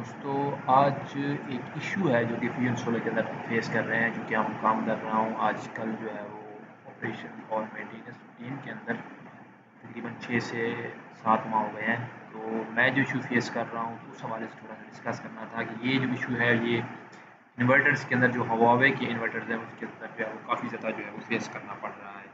दोस्तों आज एक इशू है जो कि फ्यूजन सोलर के अंदर फेस कर रहे हैं, जो कि हम काम कर रहा हूँ आजकल जो है वो ऑपरेशन और मेंटेनेंस रूटीन के अंदर तकरीबन 6 से 7 माह हो गए हैं। तो मैं जो इशू फेस कर रहा हूँ तो उस हवाले से थोड़ा सा डिस्कस करना था कि ये जो इशू है ये इन्वर्टर्स के अंदर जो हवावे के इन्वर्टर्स हैं उसके अंदर जो है वो काफ़ी ज़्यादा जो है वो फेस करना पड़ रहा है।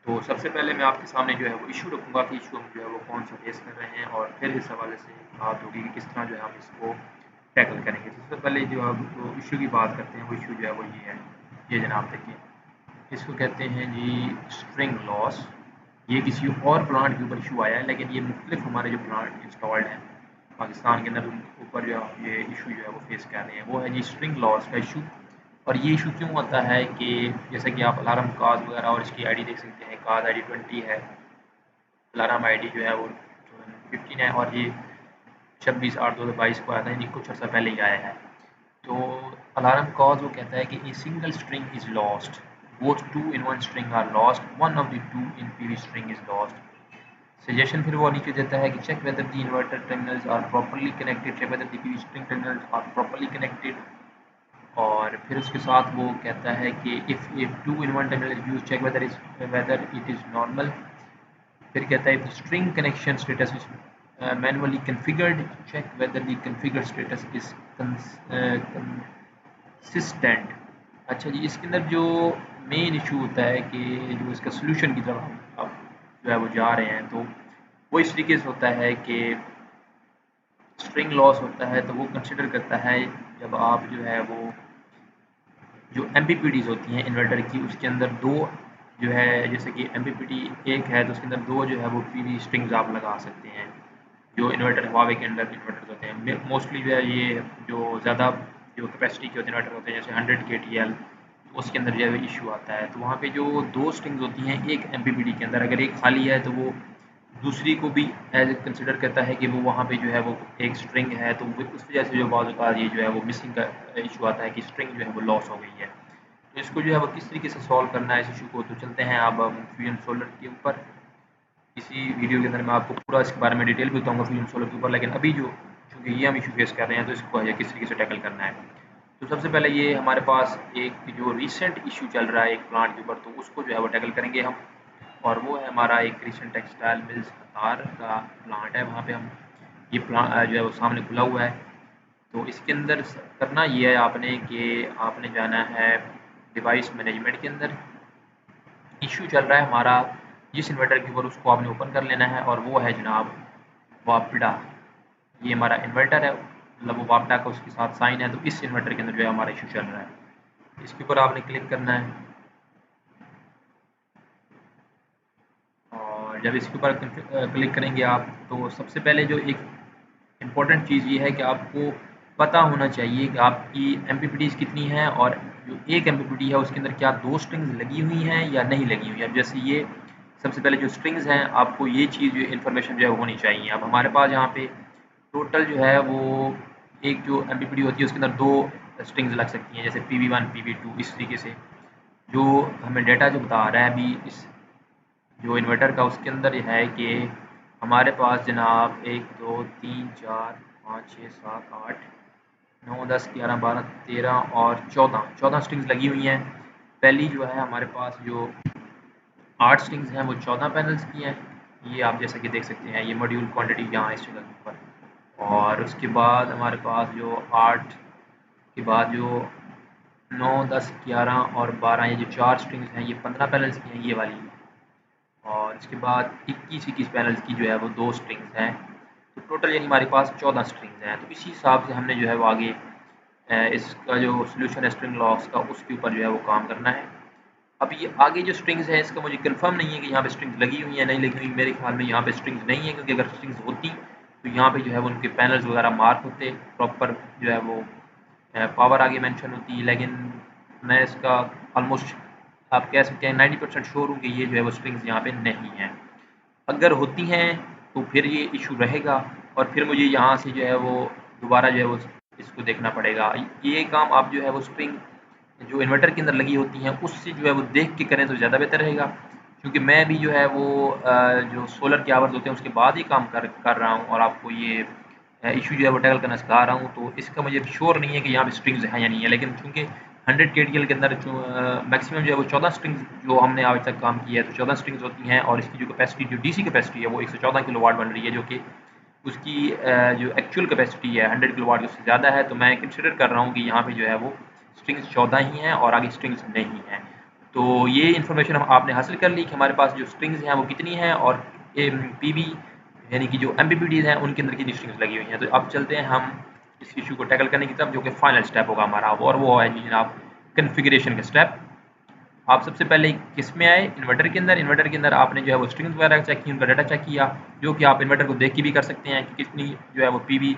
तो सबसे पहले मैं आपके सामने जो है वो इशू रखूँगा कि इशू हम जो है वो कौन सा फेस कर रहे हैं, और फिर इस हवाले से बात होगी कि किस तरह जो है हम इसको टैकल करेंगे। सबसे पहले जो अब तो इशू की बात करते हैं, वो इशू जो है वो ये है, ये जनाब देखिए, इसको कहते हैं जी स्ट्रिंग लॉस। ये किसी और प्लांट के ऊपर इशू आया है, लेकिन ये मुख्तलिफ हमारे जो प्लांट इंस्टॉल्ड हैं पाकिस्तान के अंदर उनके ऊपर जो ये इशू जो है वो फेस कर रहे हैं, वो है जी स्ट्रिंग लॉस का इशू। और ये इशू क्यों होता है कि जैसे कि आप अलार्म काज वगैरह और इसकी आईडी देख सकते हैं, काज आईडी 20 है, अलार्म आईडी जो है वो 15 है, और ये 26/8/2022 को आया था, यानी कुछ अर्सा पहले ही आया है। तो अलार्म कॉज वो कहता है कि a single string is lost, both two in one string are lost, one of the two in PV string is lost. Suggestion फिर वो नीचे देता है कि check whether the inverter terminals are properly connected, check whether the PV string terminals are properly connected. और फिर उसके साथ वो कहता है कि if a two in one terminal is use, check whether it is normal. फिर कहता है string connection status is manually configured, check whether the configured status is consistent. अच्छा जी, इसके अंदर जो मेन इशू होता है कि जो इसका सोल्यूशन की तरफ हम अब जो है वो जा रहे हैं, तो वो इस तरीके से होता है कि स्ट्रिंग लॉस होता है तो वो कंसिडर करता है जब आप जो है वो जो एम होती हैं इन्वर्टर की, उसके अंदर दो जो है, जैसे कि एम एक है तो उसके अंदर दो जो है वो पीवी स्ट्रिंग्स आप लगा सकते हैं। जो इन्वर्टर हुआवे के अंदर इन्वर्टर होते हैं मोस्टली जो है ये जो ज़्यादा जो कैपेसिटी के इन्वर्टर होते हैं जैसे 100 KTL, तो उसके अंदर जो है इशू आता है। तो वहाँ पे जो दो स्ट्रिंग्स होती हैं एक एम के अंदर, अगर एक खाली है तो वो दूसरी को भी एज ए कंसिडर करता है कि वो वहाँ पे जो है वो एक स्ट्रिंग है, तो उस वजह से जो बाज़ ये जो है वो मिसिंग का इशू आता है कि स्ट्रिंग जो है वो लॉस हो गई है। तो इसको जो है वो किस तरीके से सॉल्व करना है इस इशू को, तो चलते हैं अब फ्यूजन सोलर के ऊपर। इसी वीडियो के अंदर मैं आपको पूरा इसके बारे में डिटेल भी बताऊंगा फ्यूजन सोलर के ऊपर, लेकिन अभी जो चूँकि ये हम इशू फेस कर रहे हैं तो इसको है किस तरीके से टैकल करना है। तो सबसे पहले ये हमारे पास एक जो रिसेंट इशू चल रहा है एक प्लांट के ऊपर, तो उसको जो है वो टैकल करेंगे हम। और वो है हमारा एक रिसेंट टेक्सटाइल मिल्स कतार का प्लांट है, वहाँ पे हम ये प्लांट जो है वो सामने खुला हुआ है। तो इसके अंदर करना ये है आपने कि आपने जाना है डिवाइस मैनेजमेंट के अंदर। इशू चल रहा है हमारा जिस इन्वर्टर के ऊपर, उसको आपने ओपन कर लेना है, और वो है जनाब वापडा। ये हमारा इन्वर्टर है, मतलब वो वापडा का उसके साथ साइन है, तो इस इन्वर्टर के अंदर जो है हमारा इशू चल रहा है। इसके ऊपर आपने क्लिक करना है, और जब इसके ऊपर क्लिक करेंगे आप, तो सबसे पहले जो एक इम्पॉर्टेंट चीज़ ये है कि आपको पता होना चाहिए कि आपकी एम कितनी हैं, और जो एक एम है उसके अंदर क्या दो स्ट्रिंग्स लगी हुई हैं या नहीं लगी हुई हैं। अब जैसे ये सबसे पहले जो स्ट्रिंग्स हैं, आपको ये चीज़ जो इन्फॉर्मेशन जो है होनी चाहिए। अब हमारे पास यहाँ पे टोटल जो है वो एक जो एम होती है उसके अंदर दो स्ट्रिंग्स लग सकती हैं, जैसे PV1 PV2, इस तरीके से जो हमें डेटा जो बता रहा है अभी इस जो इन्वर्टर का, उसके अंदर ये है कि हमारे पास जनाब 1 2 3 4 5 6 7 8 9 10 11 12 13 और 14 स्ट्रिंग्स लगी हुई हैं। पहली जो है हमारे पास जो 8 स्ट्रिंग्स हैं वो 14 पैनल्स की हैं। ये आप जैसा कि देख सकते हैं, ये मॉड्यूल क्वांटिटी यहाँ इस जगह के ऊपर। और उसके बाद हमारे पास जो 8 के बाद जो 9 10 11 और 12 ये जो 4 स्ट्रिंग्स हैं ये 15 पैनल्स की हैं, ये वाली। और इसके बाद 21 पैनल्स की जो है वो दो स्ट्रिंग्स हैं। तो टोटल यानी हमारे पास 14 स्ट्रिंग्स हैं। तो इसी हिसाब से हमने जो है वो आगे इसका जो सोल्यूशन है स्ट्रिंग लॉस का, उसके ऊपर जो है वो काम करना है। अब ये आगे जो स्ट्रिंग्स हैं इसका मुझे कंफर्म नहीं है कि यहाँ पे स्ट्रिंग्स लगी हुई हैं नहीं लगी हुई। मेरे ख्याल में यहाँ पे स्ट्रिंग्स नहीं है, क्योंकि अगर स्ट्रिंग्स होती तो यहाँ पे जो है वो उनके पैनल्स वगैरह मार्क होते, प्रॉपर जो है वो पावर आगे मेंशन होती है। लेकिन मैं इसका ऑलमोस्ट आप कह सकते हैं 90% श्योर हूँ कि ये जो है वो स्ट्रिंग्स यहाँ पे नहीं हैं। अगर होती हैं तो फिर ये इशू रहेगा, और फिर मुझे यहाँ से जो है वो दोबारा जो है वो इसको देखना पड़ेगा। ये काम आप जो है वो स्ट्रिंग जो इन्वर्टर के अंदर लगी होती हैं उससे जो है वो देख के करें तो ज़्यादा बेहतर रहेगा, क्योंकि मैं भी जो है वो जो सोलर के आवर्स होते हैं उसके बाद ही काम कर रहा हूँ, और आपको ये इशू जो है वो टैकल करना सिखा रहा हूँ, तो इसका मुझे श्योर नहीं है कि यहाँ पे स्ट्रिंग्स हैं या नहीं है, लेकिन चूँकि 100 KTL के अंदर जो मैक्सिमम जो है वो 14 स्ट्रिंग्स जो हमने आज तक काम किया है, तो 14 स्ट्रिंग्स होती हैं, और इसकी जो कैपेसिटी जो DC कैपेसिटी है वो 114 किलोवाट बन रही है, जो कि उसकी जो एक्चुअल कैपेसिटी है 100 किलोवाट उससे ज़्यादा है। तो मैं कंसिडर कर रहा हूँ कि यहाँ पे जो है वो स्ट्रिंग्स 14 ही हैं और आगे स्ट्रिंग्स नहीं हैं। तो ये इन्फॉर्मेशन हम आपने हासिल कर ली कि हमारे पास जो स्ट्रिंग्स हैं वो कितनी हैं, और PV यानी कि जो MPPTs हैं उनके अंदर कितनी स्ट्रिंग्स लगी हुई हैं। तो अब चलते हैं हम इस इशू को टैकल करने की तरफ, जो कि फाइनल स्टेप होगा हमारा, और वो है जी जनाब कन्फिगरेशन का स्टेप। आप सबसे पहले किस में आए, इन्वर्टर के अंदर। इन्वर्टर के अंदर आपने जो है वो स्ट्रिंग्स वगैरह चेक की, उनका डाटा चेक किया, जो कि आप इन्वर्टर को देख के भी कर सकते हैं कि कितनी जो है वो PV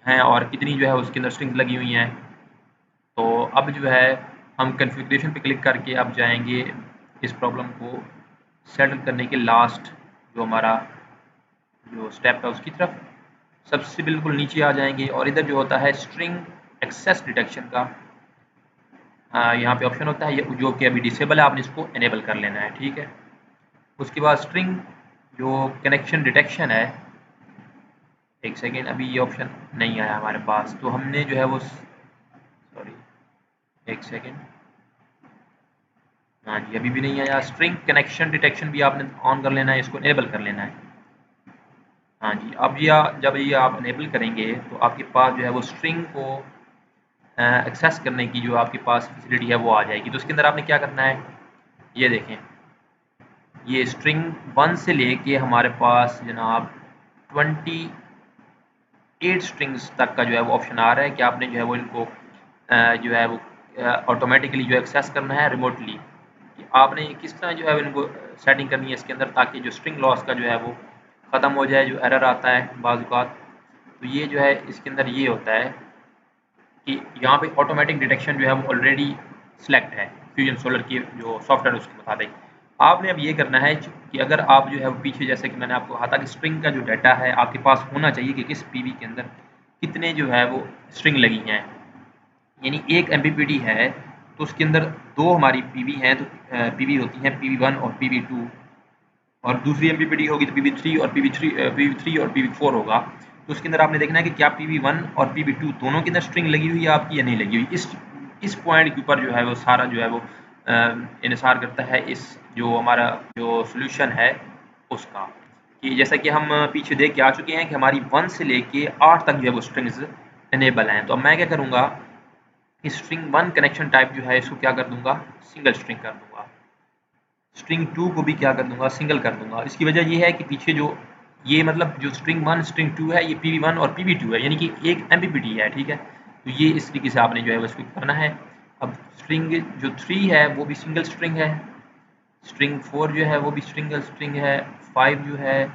हैं और कितनी जो है उसके अंदर स्ट्रिंग्स लगी हुई हैं। तो अब जो है हम कन्फिगरेशन पे क्लिक करके अब जाएंगे इस प्रॉब्लम को सेटल करने के लास्ट जो हमारा जो स्टेप है उसकी तरफ। सबसे बिल्कुल नीचे आ जाएंगे और इधर जो होता है स्ट्रिंग एक्सेस डिटेक्शन का यहाँ पे ऑप्शन होता है, जो कि अभी डिसेबल है, आपने इसको इनेबल कर लेना है, ठीक है। उसके बाद स्ट्रिंग जो कनेक्शन डिटेक्शन है, एक सेकेंड, अभी ये ऑप्शन नहीं आया हमारे पास, तो हमने जो है वो सॉरी एक सेकेंड, हाँ जी अभी भी नहीं आया। स्ट्रिंग कनेक्शन डिटेक्शन भी आपने ऑन कर लेना है, इसको इनेबल कर लेना है। हाँ जी, अब ये जब ये आप इनेबल करेंगे तो आपके पास जो है वो स्ट्रिंग को एक्सेस करने की जो आपके पास फैसिलिटी है वो आ जाएगी। तो उसके अंदर आपने क्या करना है, ये देखें, ये स्ट्रिंग 1 से लेके हमारे पास जनाब 28 स्ट्रिंग्स तक का जो है वो ऑप्शन आ रहा है कि आपने जो है वो इनको जो है वो ऑटोमेटिकली जो एक्सेस करना है रिमोटली, कि आपने किस तरह जो है इनको सेटिंग करनी है इसके अंदर, ताकि जो स्ट्रिंग लॉस का जो है वो ख़त्म हो जाए, जो एरर आता है बाज़-औक़ात। तो ये जो है इसके अंदर ये होता है कि यहाँ पे ऑटोमेटिक डिटेक्शन जो है वो ऑलरेडी सिलेक्ट है फ्यूजन सोलर की जो सॉफ्टवेयर उसके मुताबिक। आपने अब ये करना है कि अगर आप जो है वो पीछे, जैसे कि मैंने आपको कहा था कि स्ट्रिंग का जो डाटा है आपके पास होना चाहिए कि किस PV के अंदर कितने जो है वो स्ट्रिंग लगी हैं, यानी एक MPPT है तो उसके अंदर 2 हमारी PV हैं, तो PV होती हैं PV1 और PV2, और दूसरी MPPT होगी तो PV3 और PV3 और PV4 होगा। तो उसके अंदर आपने देखना है कि क्या PV1 और PV2 दोनों के अंदर स्ट्रिंग लगी हुई है आपकी या नहीं लगी हुई। इस पॉइंट के ऊपर जो है वो सारा जो है वो इन्हिसार करता है इस जो हमारा जो सॉल्यूशन है उसका, कि जैसा कि हम पीछे देख के आ चुके हैं कि हमारी 1 से लेके 8 तक जो है वो स्ट्रिंग्स इनेबल हैं। तो अब मैं क्या करूँगा, स्ट्रिंग 1 कनेक्शन टाइप जो है इसको क्या कर दूँगा, सिंगल स्ट्रिंग कर दूँगा। स्ट्रिंग 2 को भी क्या कर दूँगा, सिंगल कर दूँगा। इसकी वजह ये है कि पीछे जो ये मतलब जो स्ट्रिंग 1 स्ट्रिंग 2 है ये PV1 और PV2 है, यानी कि एक MPPT है, ठीक है। तो ये इस तरीके से आपने जो है उसको करना है। अब स्ट्रिंग जो 3 है वो भी सिंगल स्ट्रिंग है, स्ट्रिंग 4 जो है वो भी सिंगल स्ट्रिंग है, 5 जो है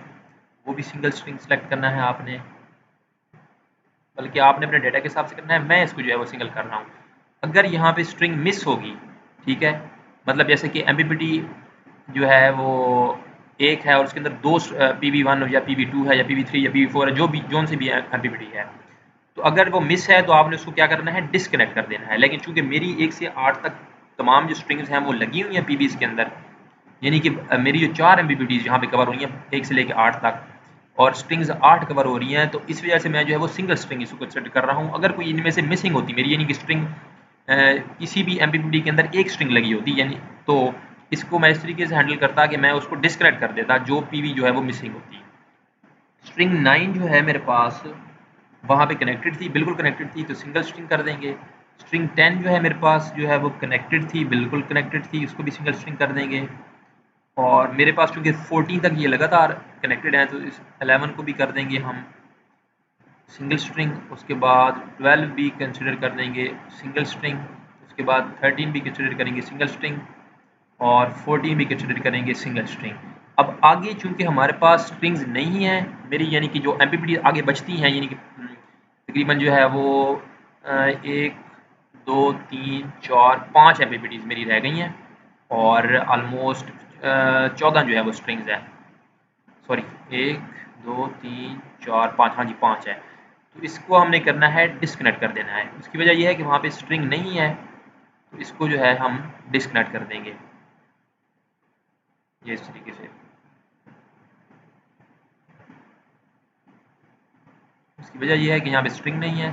वो भी सिंगल स्ट्रिंग सेलेक्ट करना है आपने, बल्कि आपने अपने डेटा के हिसाब से करना है। मैं इसको जो है वो सिंगल कर रहा हूँ। अगर यहाँ पे स्ट्रिंग मिस होगी, ठीक है, मतलब जैसे कि MPPT जो है वो एक है और उसके अंदर 2 PV1 या PV2 है या PV3 या PV4 है, जो भी जोन से भी MPPT है, तो अगर वो मिस है तो आपने उसको क्या करना है, डिस्कनेक्ट कर देना है। लेकिन चूंकि मेरी 1 से 8 तक तमाम जो स्ट्रिंग्स हैं वो लगी हुई हैं PVs के अंदर, यानी कि मेरी जो 4 MPPTs यहाँ पे कवर हुई हैं 1 से लेकर 8 तक, और स्ट्रिंग्स 8 कवर हो रही हैं, तो इस वजह से मैं जो है वो सिंगल स्ट्रिंग इसको कंसिडर कर रहा हूँ। अगर कोई इनमें से मिसिंग होती मेरी, यानी कि स्ट्रिंग किसी भी MPPT के अंदर एक स्ट्रिंग लगी होती, यानी तो इसको मैं इस तरीके से हैंडल करता कि मैं उसको डिस्कनेक्ट कर देता जो PV जो है वो मिसिंग होती। स्ट्रिंग 9 जो है मेरे पास वहाँ पे कनेक्टेड थी, बिल्कुल कनेक्टेड थी, तो सिंगल स्ट्रिंग कर देंगे। स्ट्रिंग 10 जो है मेरे पास जो है वो कनेक्टेड थी, बिल्कुल कनेक्टेड थी, उसको भी सिंगल स्ट्रिंग कर देंगे। और मेरे पास चूँकि 14 तक ये लगातार कनेक्टेड है तो इस 11 को भी कर देंगे हम सिंगल स्ट्रिंग। उसके बाद 12 भी कंसिडर कर देंगे सिंगल स्ट्रिंग। उसके बाद 13 भी कंसिडर करेंगे सिंगल स्ट्रिंग, और 14 भी कंसिडर करेंगे सिंगल स्ट्रिंग। अब आगे चूँकि हमारे पास स्ट्रिंग्स नहीं हैं मेरी, यानी कि जो MPPT आगे बचती हैं, यानी कि तकरीबन जो है वो 1 2 3 4 5 MPPTs मेरी रह गई हैं, और ऑलमोस्ट 14 जो है वो स्ट्रिंग्स है, सॉरी 1 2 3 4 5, हाँ जी 5 है। तो इसको हमने करना है डिस्कनेक्ट कर देना है। उसकी वजह यह है कि वहाँ पे स्ट्रिंग नहीं है, तो इसको जो है हम डिस्कनेक्ट कर देंगे ये इस तरीके से। उसकी वजह यह है कि यहाँ पे स्ट्रिंग नहीं है,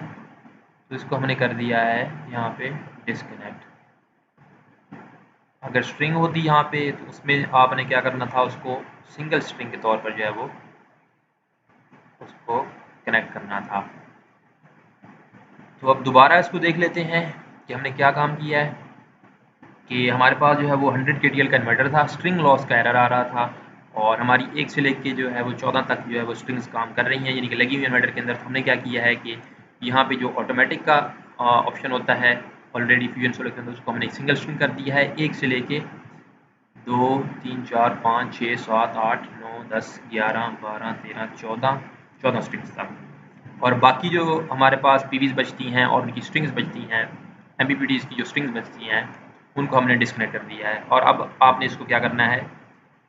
तो इसको हमने कर दिया है यहाँ पे डिस्कनेक्ट। अगर स्ट्रिंग होती यहाँ पे तो उसमें आपने क्या करना था, उसको सिंगल स्ट्रिंग के तौर पर जो है वो उसको कनेक्ट करना था। तो अब दोबारा इसको देख लेते हैं कि हमने क्या काम किया है। कि हमारे पास जो है वो 100 kTL का इन्वर्टर था, स्ट्रिंग लॉस का एरर आ रहा था और हमारी 1 से लेके जो है वो 14 तक जो है वो स्ट्रिंग्स काम कर रही हैं, यानी कि लगी हुई इन्वर्टर के अंदर। तो हमने क्या किया है कि यहाँ पे जो ऑटोमेटिक का ऑप्शन होता है ऑलरेडी फ्यूजन सोलर के अंदर, उसको हमने सिंगल स्ट्रिंग कर दिया है, 1 से लेके 2 3 4 5 6 7 8 9 10 11 12 13 14 स्ट्रिंग्स तक। और बाकी जो हमारे पास पीवीज बचती हैं और उनकी स्ट्रिंग्स बचती हैं, एमपीपीटीज की जो स्ट्रिंग्स बचती हैं, उनको हमने डिस्कनेक्ट कर दिया है। और अब आपने इसको क्या करना है,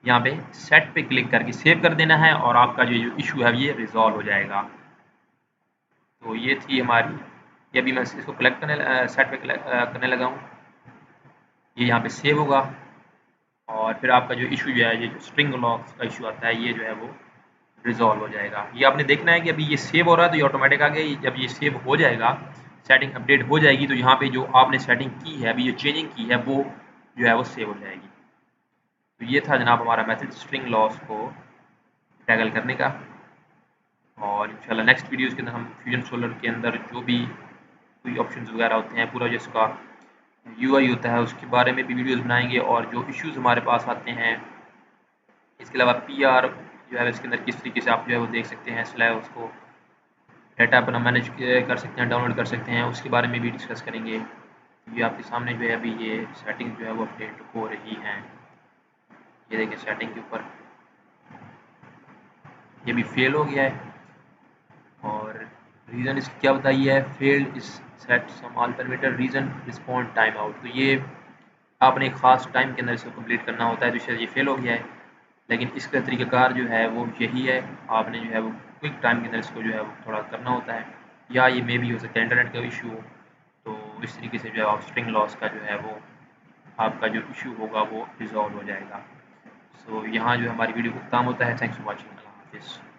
यहाँ पे सेट पे क्लिक करके सेव कर देना है और आपका जो इशू है ये रिजॉल्व हो जाएगा। तो ये थी हमारी, ये अभी मैं इसको कलेक्ट करने सेट पे करने लगा हूँ। ये यहाँ पे सेव होगा और फिर आपका जो इशू जो है, ये जो स्ट्रिंग लॉक्स का इशू आता है, ये जो है वो रिजॉल्व हो जाएगा। ये आपने देखना है कि अभी ये सेव हो रहा है तो ये ऑटोमेटिक आ गया। जब ये सेव हो जाएगा, सेटिंग अपडेट हो जाएगी, तो यहाँ पे जो आपने सेटिंग की है, अभी जो चेंजिंग की है, वो जो है वो सेव हो जाएगी। तो ये था जनाब हमारा मेथड स्ट्रिंग लॉस को टैकल करने का। और इंशाल्लाह नेक्स्ट वीडियोस के अंदर हम फ्यूजन सोलर के अंदर जो भी कोई ऑप्शंस वगैरह होते हैं, पूरा जिसका यूआई होता है, उसके बारे में भी वीडियोस बनाएंगे। और जो इश्यूज हमारे पास आते हैं, इसके अलावा पीआर जो है इसके अंदर किस तरीके से आप जो है वो देख सकते हैं, स्लैब उसको डाटा अपना मैनेज कर सकते हैं, डाउनलोड कर सकते हैं, उसके बारे में भी डिस्कस करेंगे। ये आपके सामने जो है अभी ये सेटिंग जो है वो अपडेट हो रही हैं। ये देखिए सेटिंग के ऊपर ये भी फेल हो गया है और रीज़न इसकी क्या बताइए है, फेल्ड इस set some alternative reason respond time out. तो ये आपने एक ख़ास टाइम के अंदर इसको कंप्लीट करना होता है, तो शायद ये फेल हो गया है। लेकिन इसका तरीक़ाकार जो है वो यही है, आपने जो है वो क्विक टाइम के अंदर इसको जो है वो थोड़ा करना होता है, या ये मे भी हो सकता है इंटरनेट का इशू हो। तो इस तरीके से जो है आप स्ट्रिंग लॉस का जो है वो आपका जो इशू होगा वो रिजॉल्व हो जाएगा। सो यहाँ जो हमारी वीडियो को खत्म होता है। Thanks for watching. अल्लाह हाफिज़।